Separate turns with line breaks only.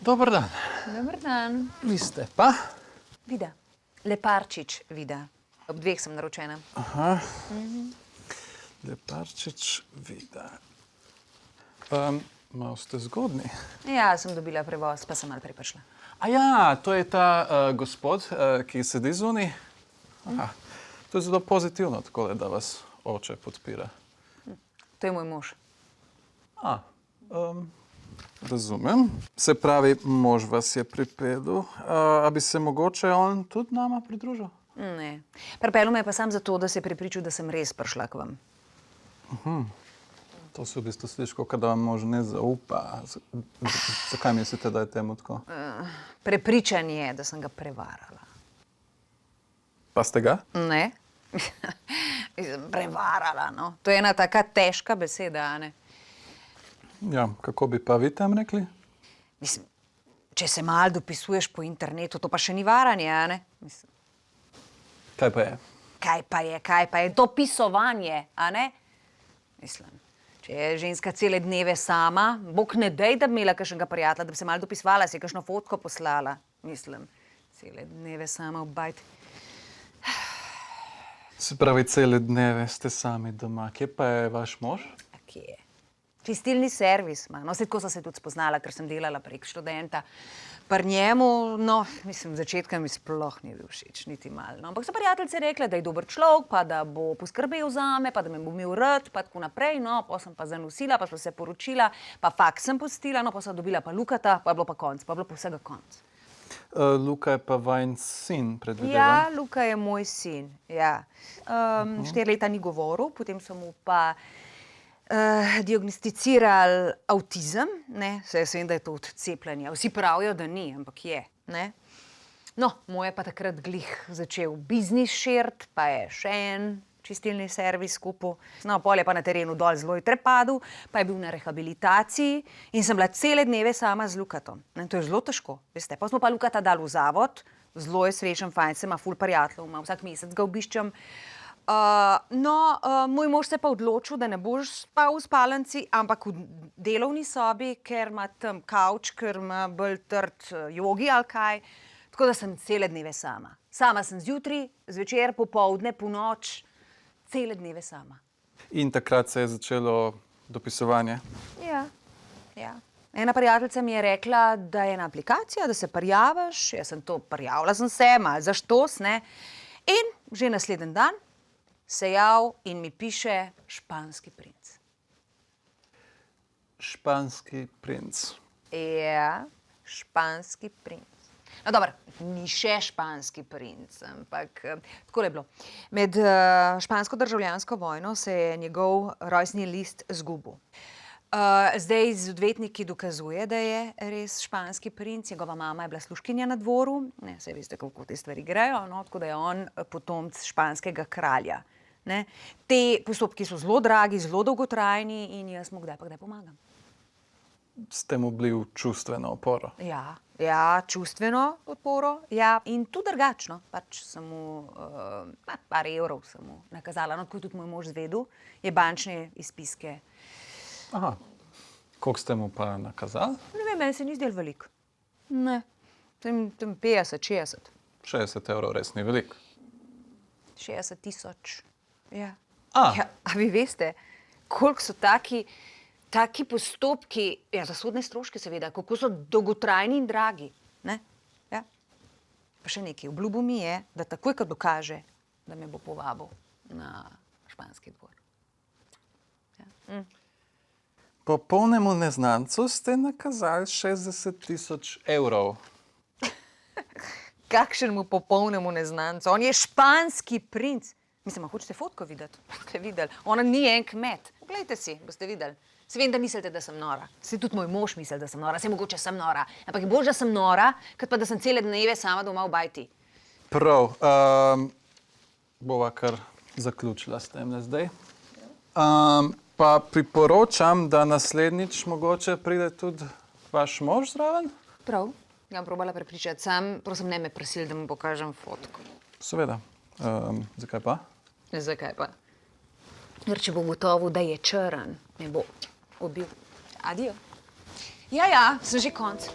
Dober dan.
Dober dan.
Vi ste pa?
Vida. Leparčič, Vida. Ob 2 sem naročena.
Aha. Leparčič, Vida. Malo ste zgodni.
Ja, sem dobila prevoz, pa sem malo preprišla.
A ja, to je ta gospod, ki sedi zunaj. Aha. To je zelo pozitivno, tako da vas oče podpira.
To je moj mož.
Razumem. Se pravi, mož vas je pripeljal. A bi se mogoče on tudi nama pridružil?
Ne. Pripeljal me je pa sam zato, da se je prepričal, da sem res prišla k vam.
To se v bistvu sliši, kot da vam mož ne zaupa. Zakaj mislite, da je temu tako?
Prepričan je, da sem ga prevarala.
Pa ste ga?
Ne? Prevarala, no. To je ena taka težka beseda, a ne?
Ja, kako bi pa vi tam rekli?
Mislim, če se malo dopisuješ po internetu, to pa še ni varanje, a ne? Mislim.
Kaj pa je?
Kaj pa je? Dopisovanje, a ne? Mislim, če je ženska cele dneve sama, bog ne dej, da bi imela kakšnega prijatelja, da bi se malo dopisovala, si je kakšno fotko poslala. Mislim, cele dneve sama obajt.
Se pravi, cele dneve ste sami doma. Kje pa je vaš mož?
A kje? Čistilni servis ima. No, saj tako sem se tudi spoznala, ker sem delala prek študenta. Pri njemu, no, mislim, začetka mi sploh ni bil všeč, niti malo. No, ampak so prijateljice rekle, da je dober človek, pa da bo poskrbel zame, pa da me bo imel rad, pa tako naprej, no, pa sem pa zanosila, pa sem se poročila, pa faks sem pustila, no, pa sem dobila pa Lukata, pa je bilo pa konc, pa je bilo pa vsega konc.
Luka je pa vajin sin, predvidevam.
Ja, Luka je moj sin, ja. 4 leta ni govoril, potem so mu pa diagnosticirali avtizem, ne, saj vem, da je to od cepljenja. Vsi pravijo, da ni, ampak je, ne. No, moj je pa takrat glih začel biznis širit, pa je še en čistilni servis kupil. No, pol je pa na terenu dol zelo trepadel, pa je bil na rehabilitaciji in sem bila cele dneve sama z Lukatom. In to je zelo težko, veste. Pa smo pa Lukata dali v zavod, zelo je srečen, fajn, se ima ful prijateljev, ima vsak mesec ga obiščem. Moj mož se pa odločil, da ne boš spal v spalnici, ampak v delovni sobi, ker ima tam kavč, ker ima bolj trd jogi ali kaj. Tako da sem cele dneve sama. Sama sem zjutraj, zvečer, popoldne, ponoč, cele dneve sama.
In takrat se je začelo dopisovanje?
Ja. Ena prijateljica mi je rekla, da je ena aplikacija, da se prijaviš. Jaz sem to prijavila, sem se, malo za štos, ne. In že naslednji dan se jav in mi piše španski princ.
Španski princ.
Ja, španski princ. No, dobro, ni še španski princ, ampak tako je bilo. Med špansko državljansko vojno se je njegov rojstni list izgubil. Zdaj z odvetniki dokazuje, da je res španski princ. Njegova mama je bila služkinja na dvoru. Ne, saj veste, kako te stvari grejo, no, tako da je on potomec španskega kralja. Ne. Te postopki so zelo dragi, zelo dolgotrajni in jaz mu kdaj pa kdaj pomagam.
Ste mu bili v čustveno oporo?
Ja, čustveno oporo, ja, in tudi drugačno. Pač sem mu, par evrov sem mu nakazala, no, tako tudi moj mož zvedel, je bančne izpiske.
Aha. Koliko ste mu pa nakazali?
Ne vem, meni se ni zdelo veliko. Ne, tam 50, 60.
60 evrov res ni veliko.
60 000, ja.
Ja,
a vi veste, koliko so taki postopki, ja, za sodne stroške seveda, kako so dolgotrajni in dragi, ne? Ja. Pa še nekaj, obljubil mi je, da takoj, ko dokaže, da me bo povabil na španski dvor. Ja.
Popolnemu neznancu ste nakazali 60 000 evrov.
Kakšnemu popolnemu neznancu? On je španski princ. Mislim, a hočete fotko videti? Boste videli. Ona ni en kmet. Poglejte si, boste videli. Se vem, da mislite, da sem nora. Se tudi moj mož misli, da sem nora. Se mogoče sem nora. Ampak je bolj, da sem nora, kot pa da sem cele dneve sama doma v bajti.
Prav. Bova kar zaključila s tem zdaj. Pa priporočam, da naslednjič mogoče pride tudi vaš mož zraven?
Prav. Ja bom probala prepričati. Sam, prosim, ne me prosili, da mu pokažem fotko.
Seveda. Zakaj pa?
Zakaj pa? Ker če bo gotovo, da je črn, me bo ubil. Adijo. Ja, sem že konc.